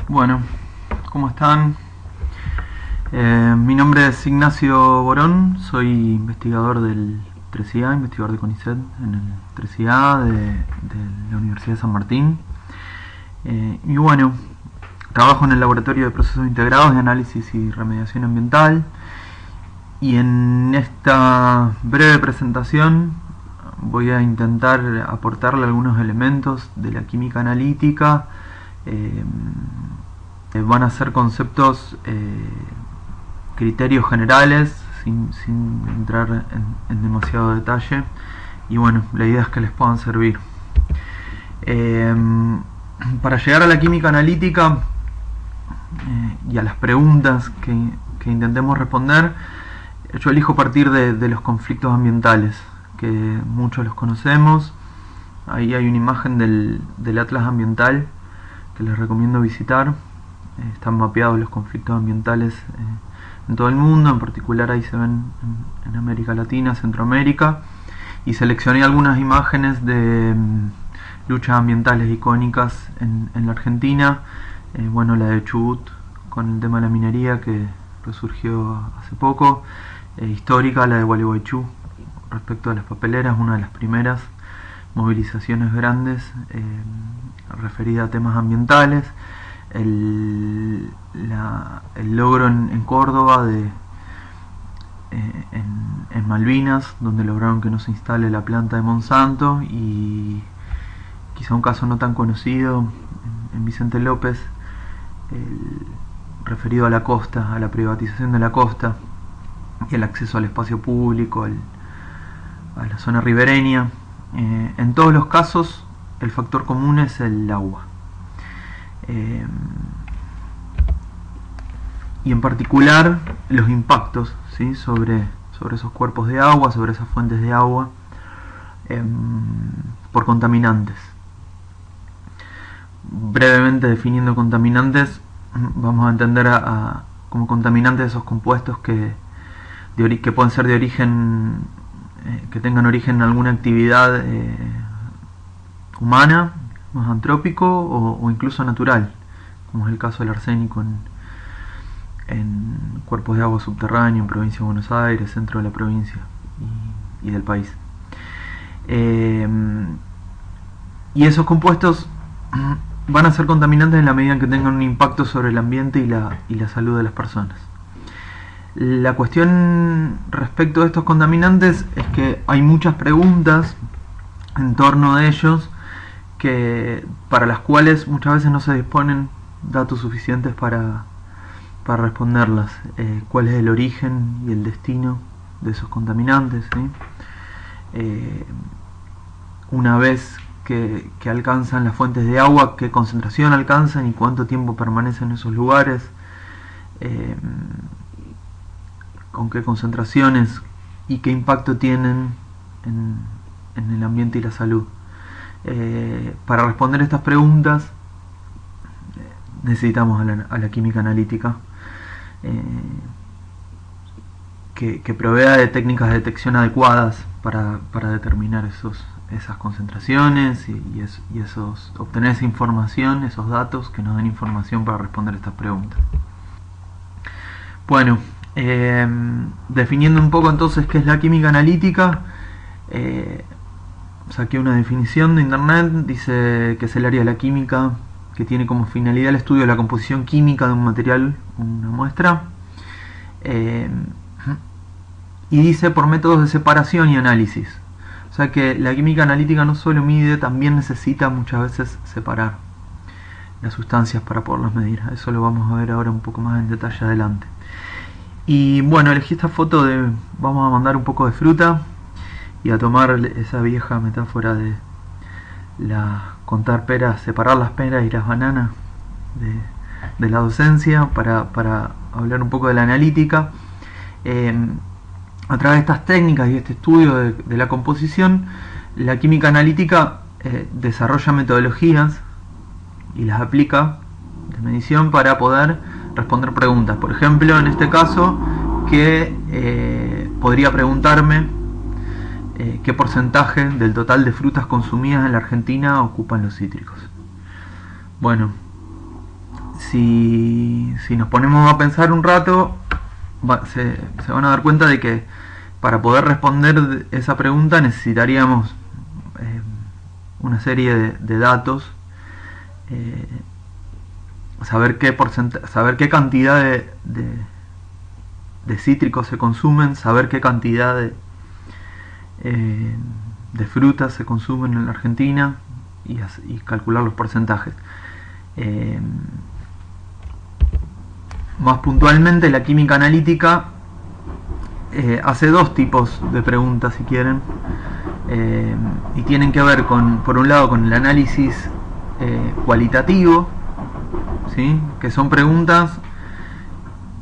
Bueno, ¿cómo están? Mi nombre es Ignacio Borón, soy investigador del 3IA, investigador de CONICET en el 3IA de la Universidad de San Martín. Y bueno, trabajo en el Laboratorio de Procesos Integrados de Análisis y Remediación Ambiental. Y en esta breve presentación voy a intentar aportarle algunos elementos de la química analítica. Van a ser conceptos, criterios generales, sin entrar en demasiado detalle. Y bueno, la idea es que les puedan servir. Para llegar a la química analítica y a las preguntas que intentemos responder, yo elijo partir de los conflictos ambientales, que muchos los conocemos. Ahí hay una imagen del Atlas Ambiental que les recomiendo visitar. Están mapeados los conflictos ambientales en todo el mundo, en particular ahí se ven en América Latina, Centroamérica, y seleccioné algunas imágenes de luchas ambientales icónicas en la Argentina. Bueno, la de Chubut con el tema de la minería que resurgió hace poco, histórica la de Gualeguaychú respecto a las papeleras, una de las primeras movilizaciones grandes referida a temas ambientales. El logro en Córdoba en Malvinas, donde lograron que no se instale la planta de Monsanto, y quizá un caso no tan conocido en Vicente López, referido a la costa, a la privatización de la costa y el acceso al espacio público, a la zona ribereña. En todos los casos el factor común es el agua. Y en particular los impactos, ¿sí? sobre esos cuerpos de agua, sobre esas fuentes de agua, por contaminantes. Brevemente definiendo contaminantes, vamos a entender como contaminantes esos compuestos que pueden ser de origen, que tengan origen en alguna actividad humana, más antrópico o incluso natural, como es el caso del arsénico en cuerpos de agua subterráneo en provincia de Buenos Aires, centro de la provincia y del país. Y esos compuestos van a ser contaminantes en la medida en que tengan un impacto sobre el ambiente y la salud de las personas. La cuestión respecto de estos contaminantes es que hay muchas preguntas en torno de ellos, para las cuales muchas veces no se disponen datos suficientes para responderlas. ¿Cuál es el origen y el destino de esos contaminantes? ¿Sí? Una vez que alcanzan las fuentes de agua, ¿qué concentración alcanzan y cuánto tiempo permanecen en esos lugares? ¿Con qué concentraciones y qué impacto tienen en el ambiente y la salud? Para responder estas preguntas necesitamos a la química analítica, que provea de técnicas de detección adecuadas para determinar esas concentraciones y obtener esa información, esos datos que nos den información para responder estas preguntas. Bueno, definiendo un poco entonces qué es la química analítica, saqué una definición de internet. Dice que es el área de la química que tiene como finalidad el estudio de la composición química de un material, una muestra, y dice por métodos de separación y análisis. O sea que la química analítica no solo mide, también necesita muchas veces separar las sustancias para poderlas medir. Eso lo vamos a ver ahora un poco más en detalle adelante. Y bueno, elegí esta foto vamos a mandar un poco de fruta y a tomar esa vieja metáfora de contar peras, separar las peras y las bananas de la docencia, para hablar un poco de la analítica. A través de estas técnicas y este estudio de la composición, la química analítica desarrolla metodologías y las aplica de medición para poder responder preguntas. Por ejemplo, en este caso, que podría preguntarme qué porcentaje del total de frutas consumidas en la Argentina ocupan los cítricos. Bueno, si nos ponemos a pensar un rato, se van a dar cuenta de que para poder responder esa pregunta necesitaríamos una serie de datos, saber qué cantidad de cítricos se consumen, saber qué cantidad de frutas se consumen en la Argentina y calcular los porcentajes. Más puntualmente, la química analítica hace dos tipos de preguntas, si quieren, y tienen que ver por un lado con el análisis cualitativo, ¿sí? Que son preguntas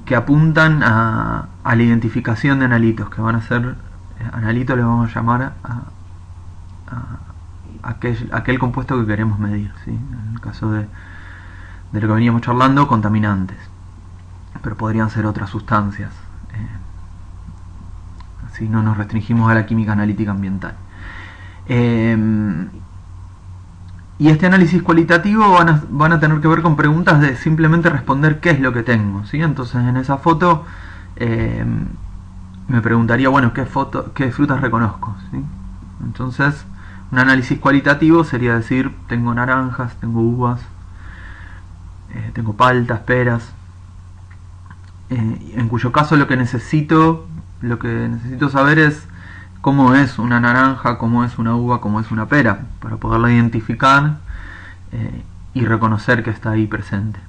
que apuntan a la identificación de analitos, que van a ser analitos, le vamos a llamar a aquel compuesto que queremos medir, ¿sí? En el caso de lo que veníamos charlando, contaminantes, pero podrían ser otras sustancias, si no nos restringimos a la química analítica ambiental. Y este análisis cualitativo van a tener que ver con preguntas de simplemente responder qué es lo que tengo, ¿sí? Entonces, en esa foto me preguntaría, bueno, qué frutas reconozco, ¿sí? Entonces, un análisis cualitativo sería decir, tengo naranjas, tengo uvas, tengo paltas, peras, en cuyo caso lo que necesito saber es cómo es una naranja, cómo es una uva, cómo es una pera, para poderla identificar y reconocer que está ahí presente.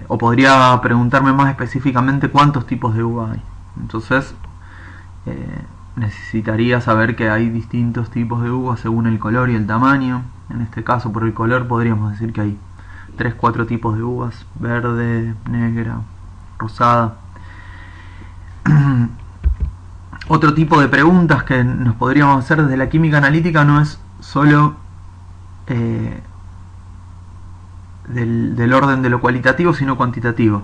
O podría preguntarme más específicamente cuántos tipos de uva hay. Entonces necesitaría saber que hay distintos tipos de uvas según el color y el tamaño. En este caso, por el color, podríamos decir que hay 3-4 tipos de uvas: verde, negra, rosada. Otro tipo de preguntas que nos podríamos hacer desde la química analítica no es solo del orden de lo cualitativo, sino cuantitativo,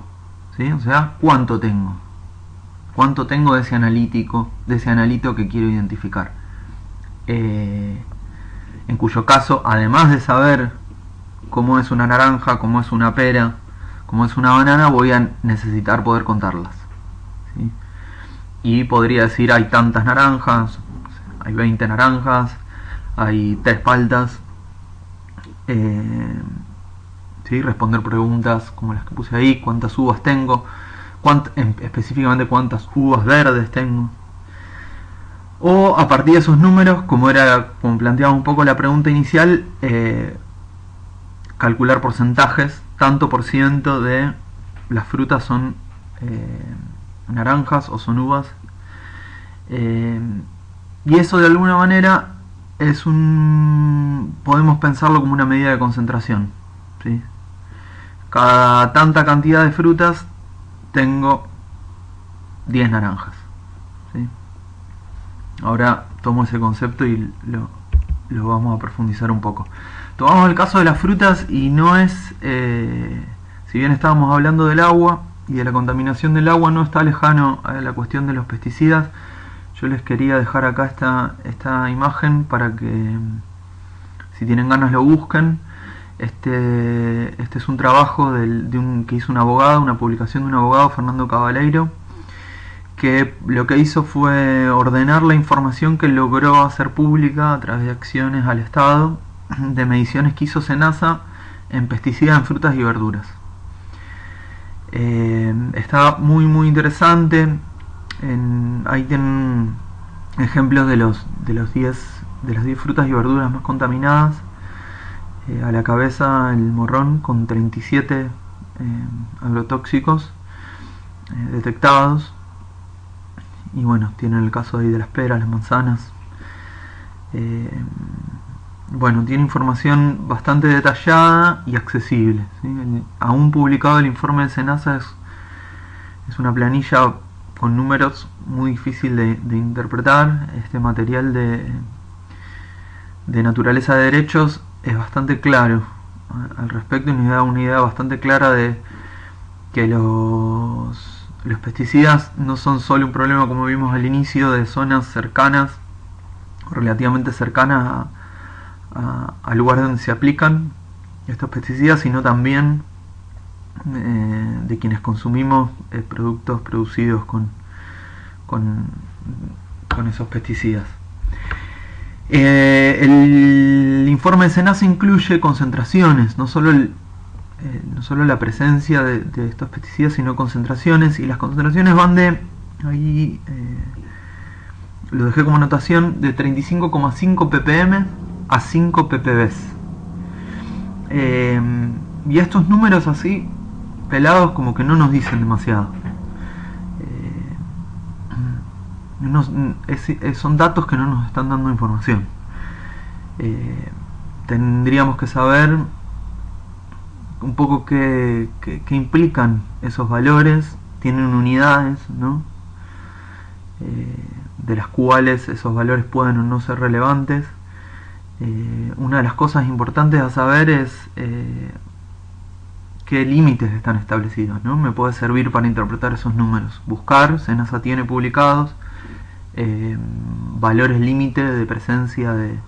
¿sí? O sea, ¿cuánto tengo? ¿Cuánto tengo de ese analito que quiero identificar? En cuyo caso, además de saber cómo es una naranja, cómo es una pera, cómo es una banana, voy a necesitar poder contarlas, ¿sí? Y podría decir, hay tantas naranjas, hay 20 naranjas, hay 3 paltas, ¿sí? Responder preguntas como las que puse ahí: cuántas uvas tengo, específicamente cuántas uvas verdes tengo. O a partir de esos números, como planteaba un poco la pregunta inicial, calcular porcentajes, tanto por ciento de las frutas son naranjas o son uvas, y eso de alguna manera podemos pensarlo como una medida de concentración, ¿sí? Cada tanta cantidad de frutas tengo 10 naranjas, ¿sí? Ahora tomo ese concepto y lo vamos a profundizar un poco. Tomamos el caso de las frutas y no es, si bien estábamos hablando del agua y de la contaminación del agua, no está lejano a la cuestión de los pesticidas. Yo les quería dejar acá esta imagen para que, si tienen ganas, lo busquen. Este es un trabajo que hizo un abogado, una publicación de un abogado, Fernando Cabaleiro, que lo que hizo fue ordenar la información que logró hacer pública a través de acciones al Estado de mediciones que hizo SENASA en pesticidas en frutas y verduras. Está muy interesante. Ahí tienen ejemplos de las 10 frutas y verduras más contaminadas. A la cabeza el morrón, con 37 agrotóxicos detectados. Y bueno, tienen el caso ahí de las peras, las manzanas. Bueno, tiene información bastante detallada y accesible, ¿sí? Aún publicado el informe de SENASA es una planilla con números muy difícil de interpretar. Este material de naturaleza de derechos es bastante claro al respecto y nos da una idea bastante clara de que los pesticidas no son solo un problema, como vimos al inicio, de zonas cercanas, relativamente cercanas al lugar donde se aplican estos pesticidas, sino también de quienes consumimos productos producidos con, con esos pesticidas. El informe de SENASA incluye concentraciones, no solo la presencia de estos pesticidas, sino concentraciones, y las concentraciones van de, ahí lo dejé como anotación, de 35,5 ppm a 5 ppb. Y estos números así, pelados, como que no nos dicen demasiado. Son datos que no nos están dando información. Tendríamos que saber un poco qué implican esos valores. Tienen unidades, ¿no? De las cuales esos valores pueden o no ser relevantes. Una de las cosas importantes a saber es qué límites están establecidos, ¿no? Me puede servir para interpretar esos números. Buscar, SENASA tiene publicados valores límite de presencia de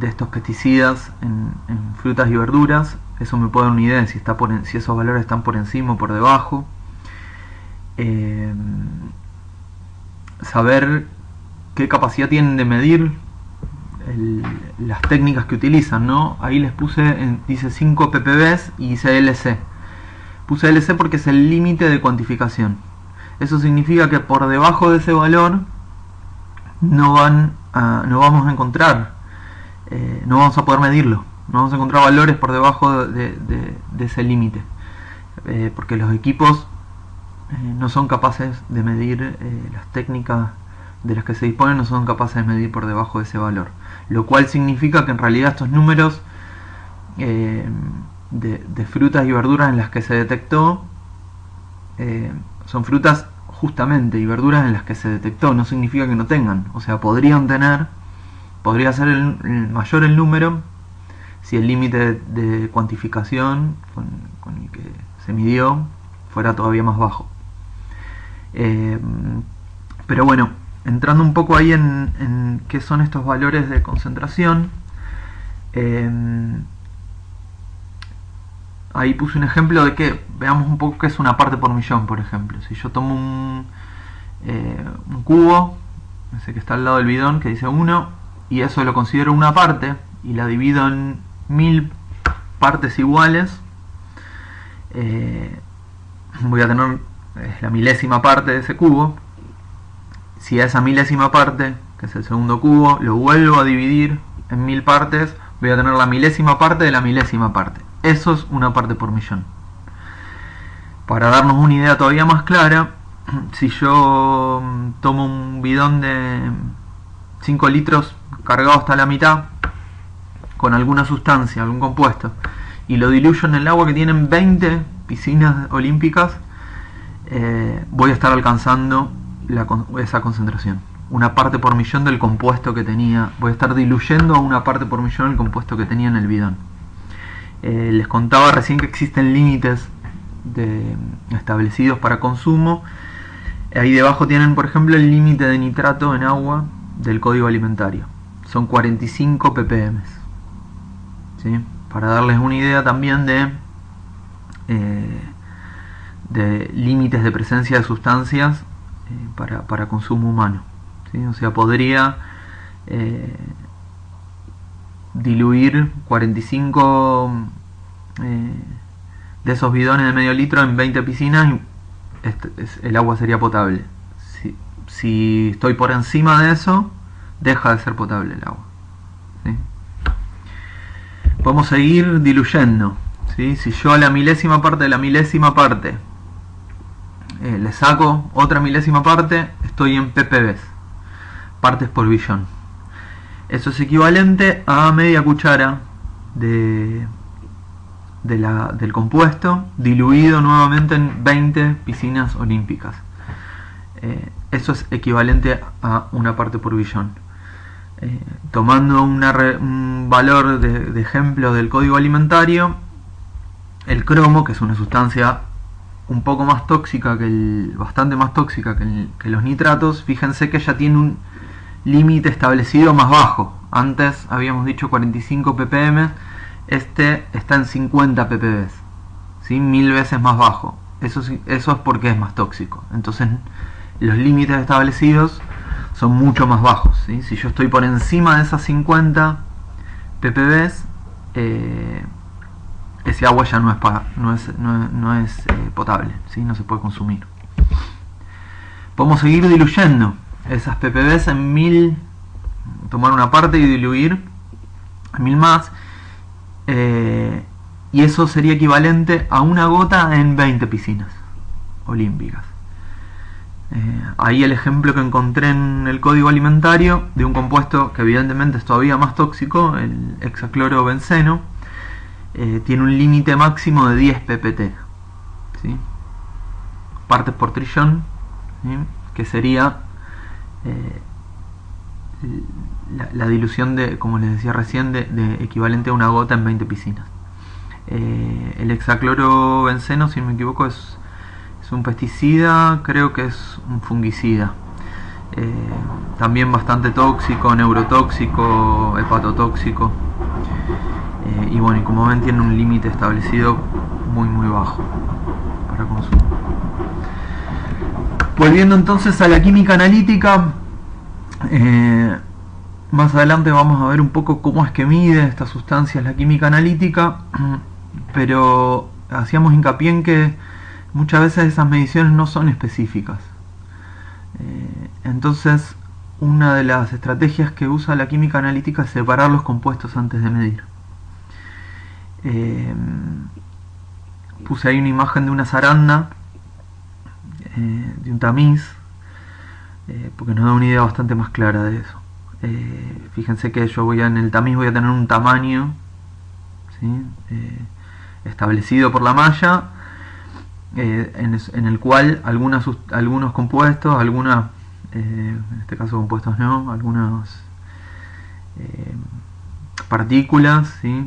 estos pesticidas en frutas y verduras. Eso me puede dar una idea de si esos valores están por encima o por debajo. Saber qué capacidad tienen de medir las técnicas que utilizan, ¿no? Ahí les puse, dice 5 ppb y dice LC. Puse LC porque es el límite de cuantificación. Eso significa que por debajo de ese valor no vamos a encontrar, no vamos a poder medirlo, no vamos a encontrar valores por debajo de ese límite, porque los equipos no son capaces de medir, las técnicas de las que se disponen no son capaces de medir por debajo de ese valor, lo cual significa que en realidad estos números de frutas y verduras en las que se detectó son frutas justamente y verduras en las que se detectó, no significa que no tengan, o sea, podría ser mayor el número si el límite de cuantificación con el que se midió fuera todavía más bajo. Pero bueno, entrando un poco ahí en qué son estos valores de concentración, ahí puse un ejemplo de que veamos un poco qué es una parte por millón, por ejemplo. Si yo tomo un cubo, ese que está al lado del bidón, que dice 1, y eso lo considero una parte, y la divido en 1000 partes iguales, voy a tener la milésima parte de ese cubo. Si a esa milésima parte, que es el segundo cubo, lo vuelvo a dividir en 1000 partes, voy a tener la milésima parte de la milésima parte. Eso es una parte por millón. Para darnos una idea todavía más clara, si yo tomo un bidón de 5 litros cargado hasta la mitad con alguna sustancia, algún compuesto, y lo diluyo en el agua que tienen 20 piscinas olímpicas, voy a estar alcanzando esa concentración, una parte por millón del compuesto que tenía. Voy a estar diluyendo a una parte por millón el compuesto que tenía en el bidón. Les contaba recién que existen límites establecidos para consumo. Ahí debajo tienen, por ejemplo, el límite de nitrato en agua del Código Alimentario. Son 45 ppm. ¿Sí? Para darles una idea también de límites de presencia de sustancias para consumo humano. ¿Sí? O sea, podría diluir 45 de esos bidones de medio litro en 20 piscinas y el agua sería potable. Si estoy por encima de eso, deja de ser potable el agua. ¿Sí? Podemos seguir diluyendo. ¿Sí? Si yo a la milésima parte de la milésima parte le saco otra milésima parte, estoy en ppb, partes por billón. Eso es equivalente a media cuchara del compuesto diluido nuevamente en 20 piscinas olímpicas. Eso es equivalente a una parte por billón. Tomando un valor de ejemplo del Código Alimentario, el cromo, que es una sustancia un poco más tóxica bastante más tóxica que los nitratos, fíjense que ya tiene un límite establecido más bajo. Antes habíamos dicho 45 ppm, Este está en 50 ppb, ¿sí? 1000 veces más bajo. Eso es porque es más tóxico. Entonces los límites establecidos son mucho más bajos, ¿sí? Si yo estoy por encima de esas 50 ppb, ese agua ya no es potable, ¿sí? No se puede consumir. Podemos seguir diluyendo esas ppb en 1000, tomar una parte y diluir en 1000 más, y eso sería equivalente a una gota en 20 piscinas olímpicas. Ahí el ejemplo que encontré en el código alimentario de un compuesto que evidentemente es todavía más tóxico, el hexaclorobenceno, tiene un límite máximo de 10 ppt, ¿sí? Partes por trillón, ¿sí? Que sería la dilución de, como les decía recién, de equivalente a una gota en 20 piscinas. El hexaclorobenceno, si no me equivoco, es un pesticida, creo que es un fungicida. También bastante tóxico, neurotóxico, hepatotóxico. Y bueno, y como ven, tiene un límite establecido muy bajo para consumo. Volviendo entonces a la química analítica, más adelante vamos a ver un poco cómo es que mide estas sustancias la química analítica, pero hacíamos hincapié en que muchas veces esas mediciones no son específicas. Entonces, una de las estrategias que usa la química analítica es separar los compuestos antes de medir. Puse ahí una imagen de una zaranda, de un tamiz, porque nos da una idea bastante más clara de eso. Fíjense que yo en el tamiz voy a tener un tamaño, ¿sí? Establecido por la malla, en el cual algunos compuestos, en este caso compuestos no, algunas partículas, ¿sí?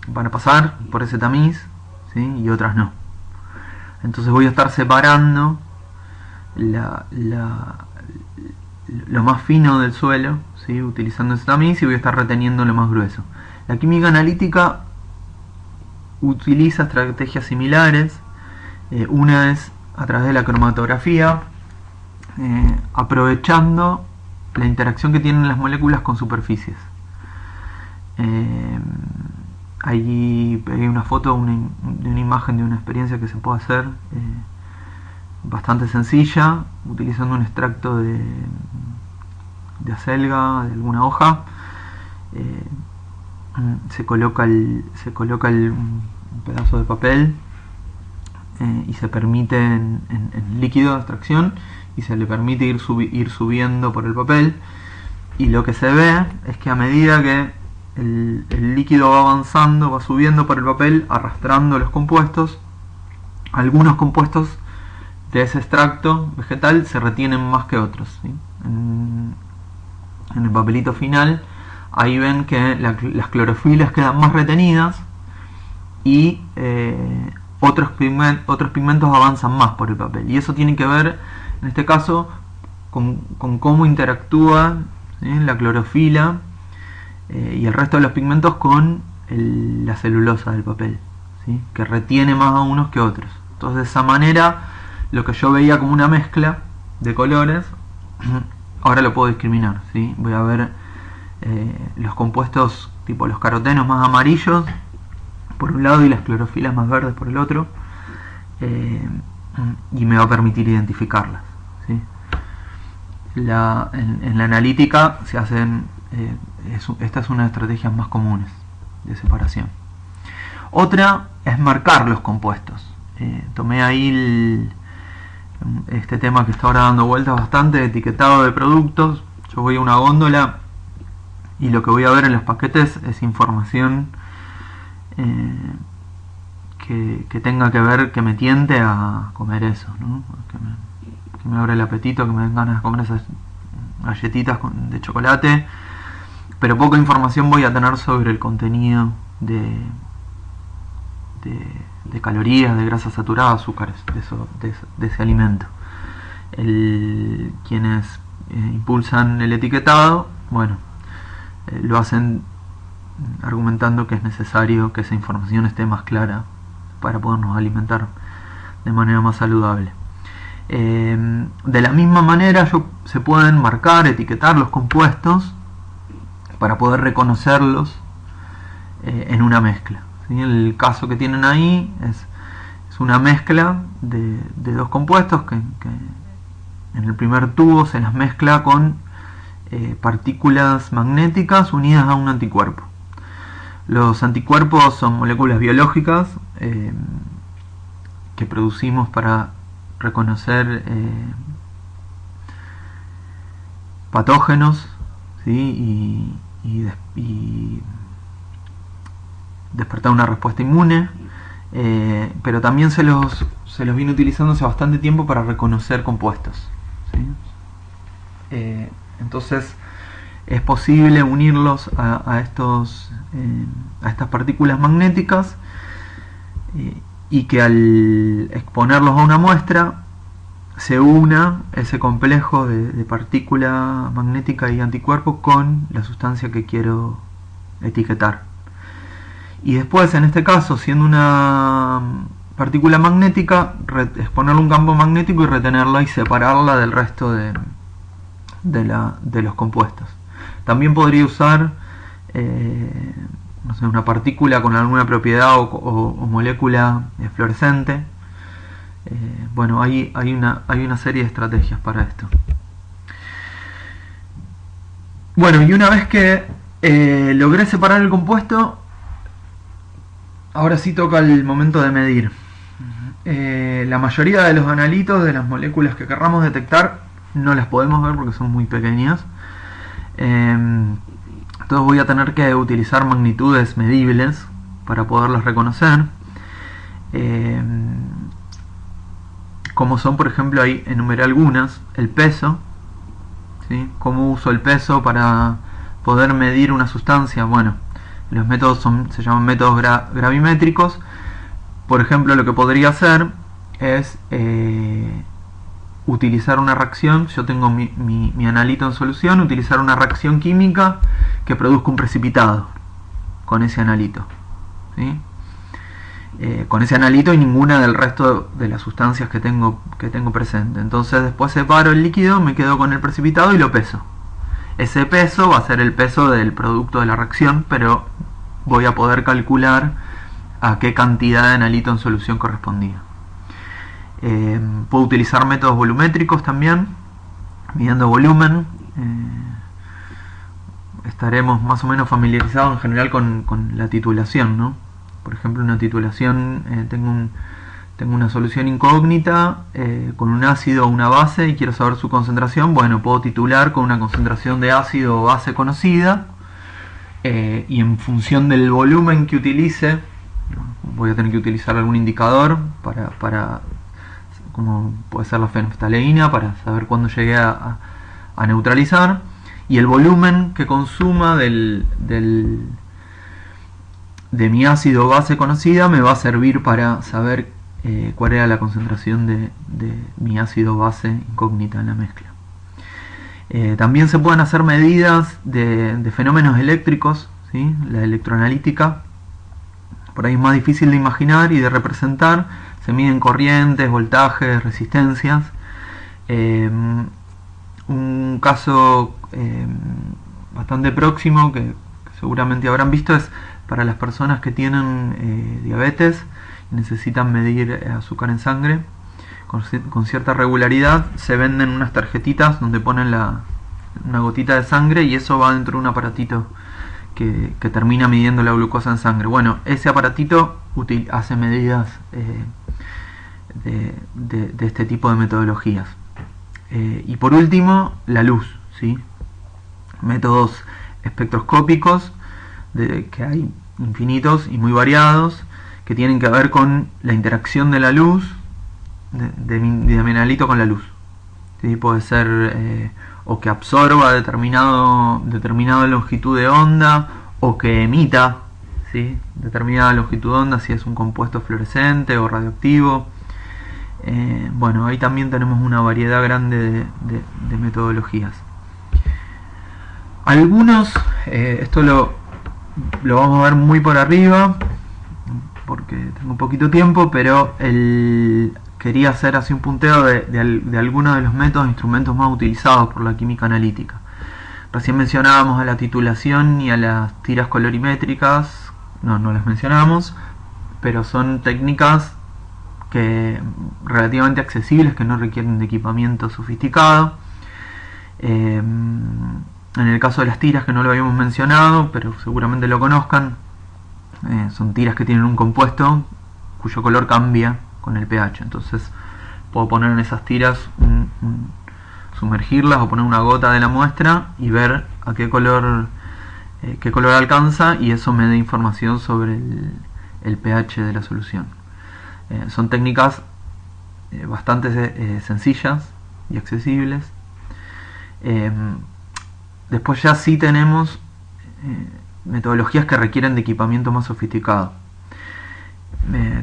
Van a pasar por ese tamiz, ¿sí? Y otras no. Entonces voy a estar separando lo más fino del suelo, ¿sí? Utilizando ese tamiz, y voy a estar reteniendo lo más grueso. La química analítica utiliza estrategias similares. Una es a través de la cromatografía, aprovechando la interacción que tienen las moléculas con superficies. Ahí pegué una foto de una imagen de una experiencia que se puede hacer, bastante sencilla, utilizando un extracto de acelga, de alguna hoja. Se coloca un pedazo de papel, y se permite en líquido de extracción, y se le permite ir subiendo por el papel, y lo que se ve es que a medida que el líquido va avanzando, va subiendo por el papel, arrastrando los compuestos, algunos compuestos de ese extracto vegetal se retienen más que otros, ¿sí? En el papelito final, ahí ven que las clorofilas quedan más retenidas, y otros pigmentos avanzan más por el papel, y eso tiene que ver en este caso con cómo interactúa, ¿sí? La clorofila y el resto de los pigmentos con la celulosa del papel, ¿sí? Que retiene más a unos que otros. Entonces, de esa manera, lo que yo veía como una mezcla de colores, ahora lo puedo discriminar, ¿sí? Voy a ver los compuestos tipo los carotenos más amarillos por un lado y las clorofilas más verdes por el otro, y me va a permitir identificarlas, ¿sí? En la analítica se hacen, esta es una de las estrategias más comunes de separación. Otra es marcar los compuestos. Tomé ahí este tema que está ahora dando vueltas bastante, de etiquetado de productos. Yo voy a una góndola y lo que voy a ver en los paquetes es información que tenga que ver, que me tiente a comer eso, ¿no? Que me abra el apetito, que me den ganas de comer esas galletitas de chocolate, pero poca información voy a tener sobre el contenido de calorías, de grasas saturadas, azúcares de ese alimento. Quienes impulsan el etiquetado, bueno, lo hacen argumentando que es necesario que esa información esté más clara para podernos alimentar de manera más saludable. De la misma manera se pueden marcar, etiquetar los compuestos para poder reconocerlos en una mezcla, ¿sí? El caso que tienen ahí es una mezcla de dos compuestos que en el primer tubo se las mezcla con partículas magnéticas unidas a un anticuerpo. Los anticuerpos son moléculas biológicas que producimos para reconocer patógenos, ¿sí? y despertar una respuesta inmune, pero también se los viene utilizando hace bastante tiempo para reconocer compuestos, ¿sí? Entonces es posible unirlos a estas partículas magnéticas y que al exponerlos a una muestra se una ese complejo de partícula magnética y anticuerpo con la sustancia que quiero etiquetar. Y después, en este caso, siendo una partícula magnética, exponerle un campo magnético y retenerla y separarla del resto de los compuestos. También podría usar no sé, una partícula con alguna propiedad o molécula fluorescente. Bueno, hay una serie de estrategias para esto. Bueno, y una vez que logré separar el compuesto, ahora sí toca el momento de medir. La mayoría de los analitos de las moléculas que querramos detectar no las podemos ver porque son muy pequeñas. Entonces voy a tener que utilizar magnitudes medibles para poderlas reconocer. Como son, por ejemplo, ahí enumeré algunas. El peso, ¿sí? ¿Cómo uso el peso para poder medir una sustancia? Bueno, los métodos se llaman métodos gravimétricos. Por ejemplo, lo que podría hacer es utilizar una reacción. Yo tengo mi analito en solución, utilizar una reacción química que produzca un precipitado con ese analito, ¿sí? Con ese analito y ninguna del resto de las sustancias que tengo presente. Entonces después separo el líquido, me quedo con el precipitado y lo peso. Ese peso va a ser el peso del producto de la reacción, pero voy a poder calcular a qué cantidad de analito en solución correspondía. Puedo utilizar métodos volumétricos también, midiendo volumen. Estaremos más o menos familiarizados en general con la titulación, ¿no? Por ejemplo, una titulación, tengo una solución incógnita con un ácido o una base y quiero saber su concentración. Bueno, puedo titular con una concentración de ácido o base conocida, y en función del volumen que utilice, voy a tener que utilizar algún indicador para como puede ser la fenftaleína, para saber cuándo llegué a neutralizar, y el volumen que consuma de mi ácido o base conocida me va a servir para saber cuál era la concentración de mi ácido base incógnita en la mezcla. También se pueden hacer medidas de fenómenos eléctricos, ¿sí? La electroanalítica por ahí es más difícil de imaginar y de representar. Se miden corrientes, voltajes, resistencias. Un caso bastante próximo que seguramente habrán visto es para las personas que tienen diabetes y necesitan medir azúcar en sangre con cierta regularidad. Se venden unas tarjetitas donde ponen una gotita de sangre y eso va dentro de un aparatito que termina midiendo la glucosa en sangre. Bueno, ese aparatito hace medidas de este tipo de metodologías. Y por último, la luz, ¿sí? Métodos espectroscópicos que hay infinitos y muy variados, que tienen que ver con la interacción de la luz, de mi analito con la luz, ¿sí? Puede ser o que absorba determinada longitud de onda, o que emita, ¿sí? Determinada longitud de onda, si es un compuesto fluorescente o radioactivo. Bueno, ahí también tenemos una variedad grande de metodologías. Algunos, esto lo vamos a ver muy por arriba, porque tengo poquito tiempo, pero quería hacer así un punteo de algunos de los métodos e instrumentos más utilizados por la química analítica. Recién mencionábamos a la titulación y a las tiras colorimétricas, no las mencionamos, pero son técnicas relativamente accesibles, que no requieren de equipamiento sofisticado. En el caso de las tiras, que no lo habíamos mencionado, pero seguramente lo conozcan, son tiras que tienen un compuesto cuyo color cambia con el pH. Entonces puedo poner en esas tiras, sumergirlas o poner una gota de la muestra y ver a qué color alcanza, y eso me da información sobre el pH de la solución. Son técnicas bastante sencillas y accesibles. Después ya sí tenemos metodologías que requieren de equipamiento más sofisticado.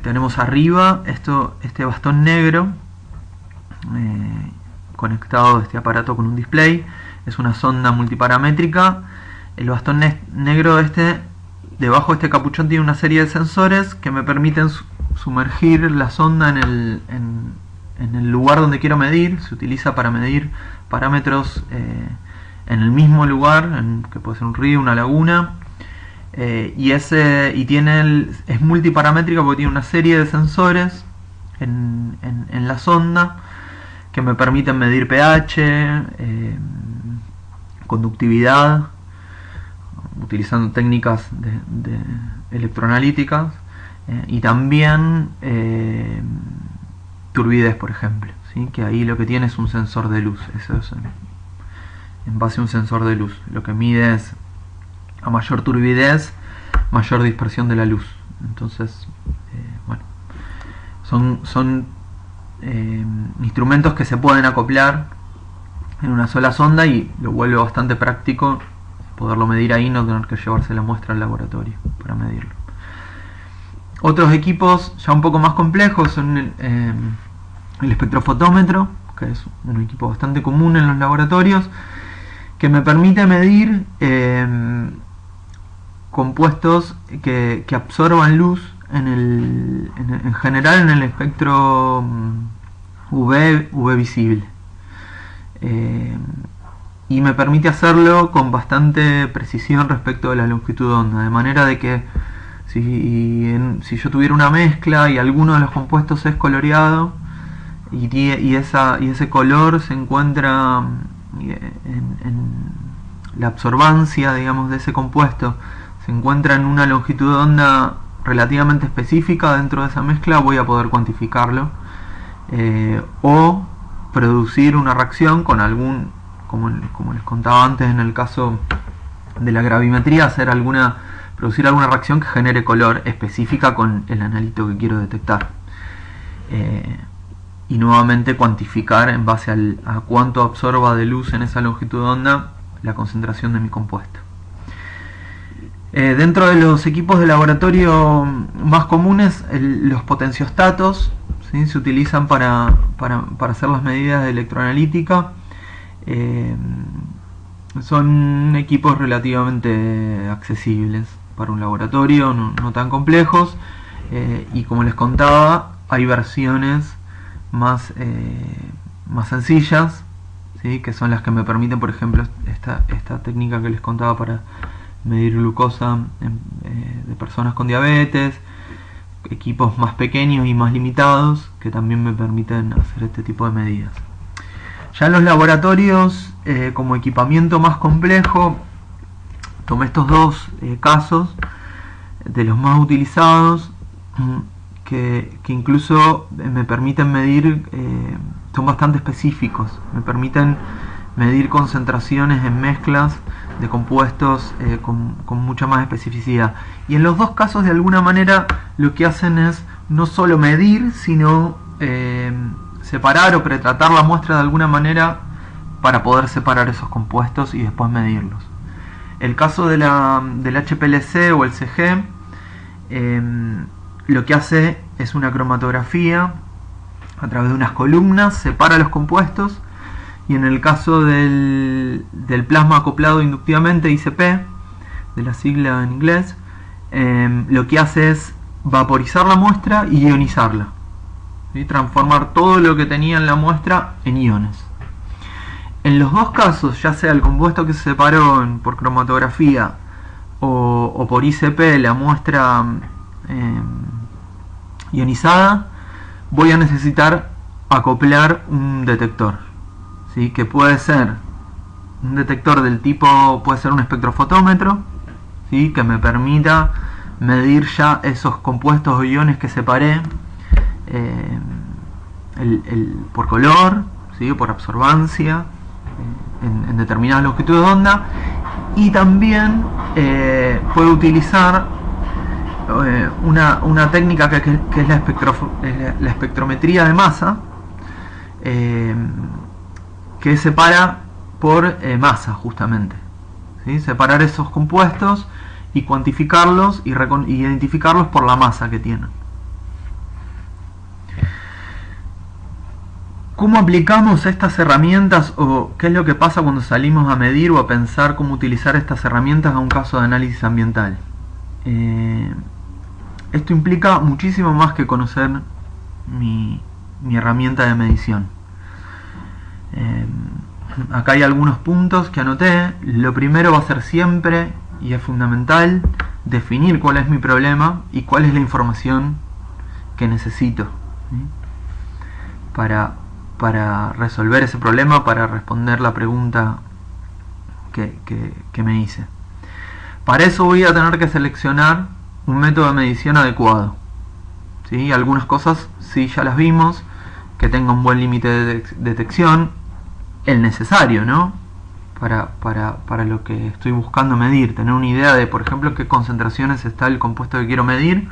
Tenemos arriba este bastón negro conectado a este aparato con un display. Es una sonda multiparamétrica. El bastón negro debajo de este capuchón tiene una serie de sensores que me permiten sumergir la sonda en el lugar donde quiero medir. Se utiliza para medir parámetros en el mismo lugar, que puede ser un río, una laguna, y es multiparamétrica porque tiene una serie de sensores en la sonda que me permiten medir pH, conductividad, utilizando técnicas de electroanalíticas, y también turbidez, por ejemplo, ¿sí? Que ahí lo que tiene es un sensor de luz. Eso es en base a un sensor de luz. Lo que mide es, a mayor turbidez, mayor dispersión de la luz. Entonces, bueno, son instrumentos que se pueden acoplar en una sola sonda, y lo vuelve bastante práctico poderlo medir ahí, no tener que llevarse la muestra al laboratorio para medirlo. Otros equipos ya un poco más complejos son el espectrofotómetro, que es un equipo bastante común en los laboratorios, que me permite medir compuestos que absorban luz en general en el espectro UV visible, y me permite hacerlo con bastante precisión respecto de la longitud de onda, de manera de que si yo tuviera una mezcla y alguno de los compuestos es coloreado y ese color se encuentra en la absorbancia, digamos, de ese compuesto, se encuentra en una longitud de onda relativamente específica dentro de esa mezcla, voy a poder cuantificarlo, o producir una reacción con algún, como les contaba antes en el caso de la gravimetría, producir alguna reacción que genere color específica con el analito que quiero detectar, y nuevamente cuantificar en base a cuánto absorba de luz en esa longitud de onda la concentración de mi compuesto. Dentro de los equipos de laboratorio más comunes, los potenciostatos, ¿sí? Se utilizan para hacer las medidas de electroanalítica. Son equipos relativamente accesibles para un laboratorio, no tan complejos, y como les contaba, hay versiones más sencillas, ¿sí? Que son las que me permiten, por ejemplo, esta técnica que les contaba para medir glucosa de personas con diabetes, equipos más pequeños y más limitados que también me permiten hacer este tipo de medidas. Ya en los laboratorios, como equipamiento más complejo, tomé estos dos casos de los más utilizados, que incluso me permiten medir, son bastante específicos, me permiten medir concentraciones en mezclas de compuestos con mucha más especificidad. Y en los dos casos, de alguna manera, lo que hacen es no solo medir, sino separar o pretratar la muestra de alguna manera para poder separar esos compuestos y después medirlos. El caso del HPLC o el CG, lo que hace es una cromatografía a través de unas columnas, separa los compuestos y en el caso del plasma acoplado inductivamente, ICP, de la sigla en inglés, lo que hace es vaporizar la muestra y ionizarla, ¿sí? Transformar todo lo que tenía en la muestra en iones. En los dos casos, ya sea el compuesto que se separó por cromatografía o por ICP, la muestra ionizada, voy a necesitar acoplar un detector, ¿sí? Que puede ser un detector del tipo, puede ser un espectrofotómetro, ¿sí? Que me permita medir ya esos compuestos o iones que separé por color, ¿sí? Por absorbancia en determinadas longitudes de onda, y también puedo utilizar una técnica que es la espectrometría de masa, que separa por masa, justamente, ¿sí? Separar esos compuestos y cuantificarlos y identificarlos por la masa que tienen. ¿Cómo aplicamos estas herramientas, o qué es lo que pasa cuando salimos a medir o a pensar cómo utilizar estas herramientas a un caso de análisis ambiental? Esto implica muchísimo más que conocer mi herramienta de medición. Acá hay algunos puntos que anoté. Lo primero va a ser siempre, y es fundamental, definir cuál es mi problema y cuál es la información que necesito, ¿sí? Para resolver ese problema, para responder la pregunta que me hice. Para eso voy a tener que seleccionar un método de medición adecuado, ¿sí? Algunas cosas sí ya las vimos, que tenga un buen límite de detección, el necesario, ¿no? Para lo que estoy buscando medir, tener una idea de, por ejemplo, qué concentraciones está el compuesto que quiero medir.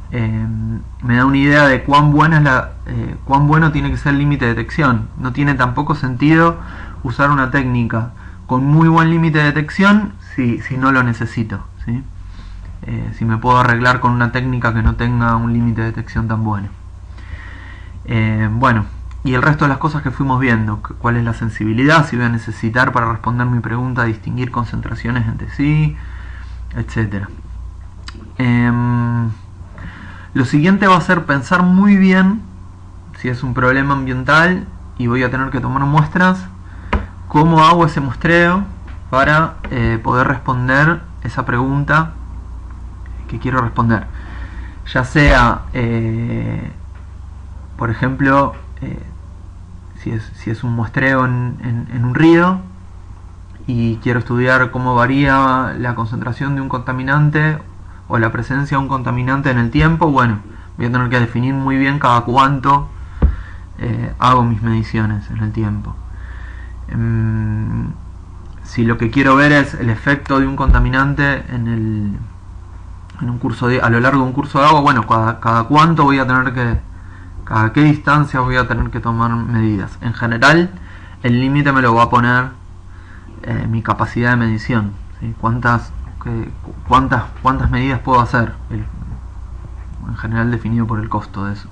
Me da una idea de cuán bueno tiene que ser el límite de detección. No tiene tampoco sentido usar una técnica con muy buen límite de detección si no lo necesito, ¿sí? Si me puedo arreglar con una técnica que no tenga un límite de detección tan bueno. Bueno, y el resto de las cosas que fuimos viendo, cuál es la sensibilidad, si voy a necesitar para responder mi pregunta distinguir concentraciones entre sí, etc. Lo siguiente va a ser pensar muy bien, si es un problema ambiental y voy a tener que tomar muestras, cómo hago ese muestreo para poder responder esa pregunta que quiero responder. Ya sea, por ejemplo, si es un muestreo en un río y quiero estudiar cómo varía la concentración de un contaminante o la presencia de un contaminante en el tiempo, bueno, voy a tener que definir muy bien cada cuánto hago mis mediciones en el tiempo. Si lo que quiero ver es el efecto de un contaminante a lo largo de un curso de agua, bueno, cada cuánto voy a tener que, cada qué distancia voy a tener que tomar medidas. En general, el límite me lo va a poner mi capacidad de medición, ¿sí? ¿Cuántas medidas puedo hacer? En general definido por el costo de eso.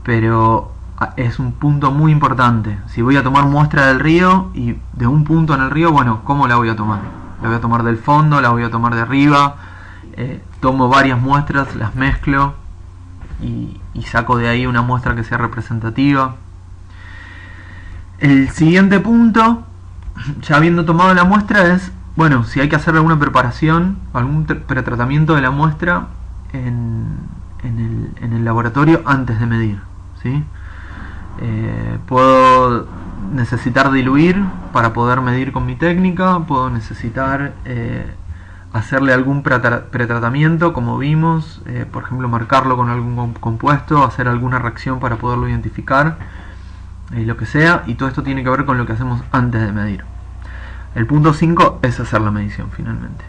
Pero es un punto muy importante. Si voy a tomar muestra del río y de un punto en el río, bueno, ¿cómo la voy a tomar? La voy a tomar del fondo, la voy a tomar de arriba. Tomo varias muestras, las mezclo y saco de ahí una muestra que sea representativa. El siguiente punto, ya habiendo tomado la muestra, es, bueno, si hay que hacer alguna preparación, algún pretratamiento de la muestra en el laboratorio antes de medir, ¿sí? Puedo necesitar diluir para poder medir con mi técnica, puedo necesitar hacerle algún pretratamiento, como vimos, por ejemplo marcarlo con algún compuesto, hacer alguna reacción para poderlo identificar, lo que sea, y todo esto tiene que ver con lo que hacemos antes de medir. El punto 5 es hacer la medición finalmente,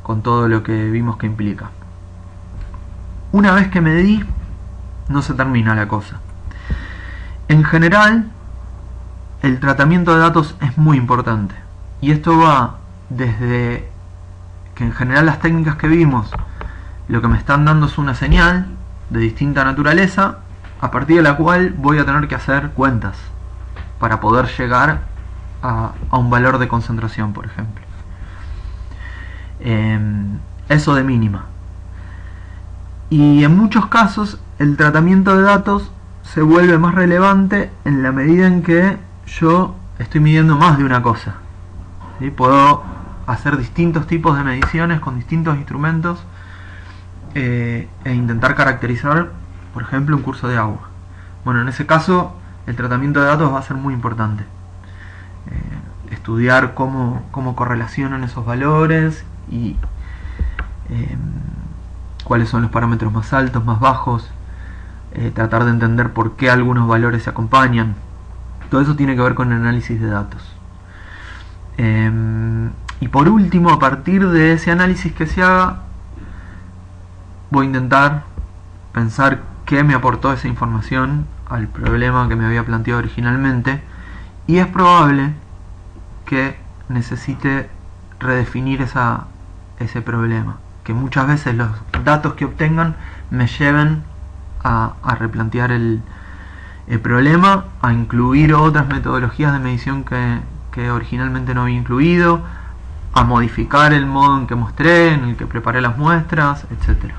con todo lo que vimos que implica. Una vez que medí, no se termina la cosa. En general, el tratamiento de datos es muy importante, y esto va desde que en general las técnicas que vimos lo que me están dando es una señal de distinta naturaleza, a partir de la cual voy a tener que hacer cuentas, para poder llegar a un valor de concentración, por ejemplo. Eso de mínima. Y en muchos casos el tratamiento de datos se vuelve más relevante en la medida en que yo estoy midiendo más de una cosa, ¿sí? Puedo hacer distintos tipos de mediciones con distintos instrumentos e intentar caracterizar, por ejemplo, un curso de agua. Bueno, en ese caso el tratamiento de datos va a ser muy importante. Estudiar cómo correlacionan esos valores y cuáles son los parámetros más altos, más bajos, tratar de entender por qué algunos valores se acompañan. Todo eso tiene que ver con el análisis de datos. Y por último, a partir de ese análisis que se haga, voy a intentar pensar qué me aportó esa información al problema que me había planteado originalmente, y es probable que necesite redefinir ese problema, que muchas veces los datos que obtengan me lleven a replantear el problema, a incluir otras metodologías de medición que originalmente no había incluido, a modificar el modo en que mostré, en el que preparé las muestras, etcétera.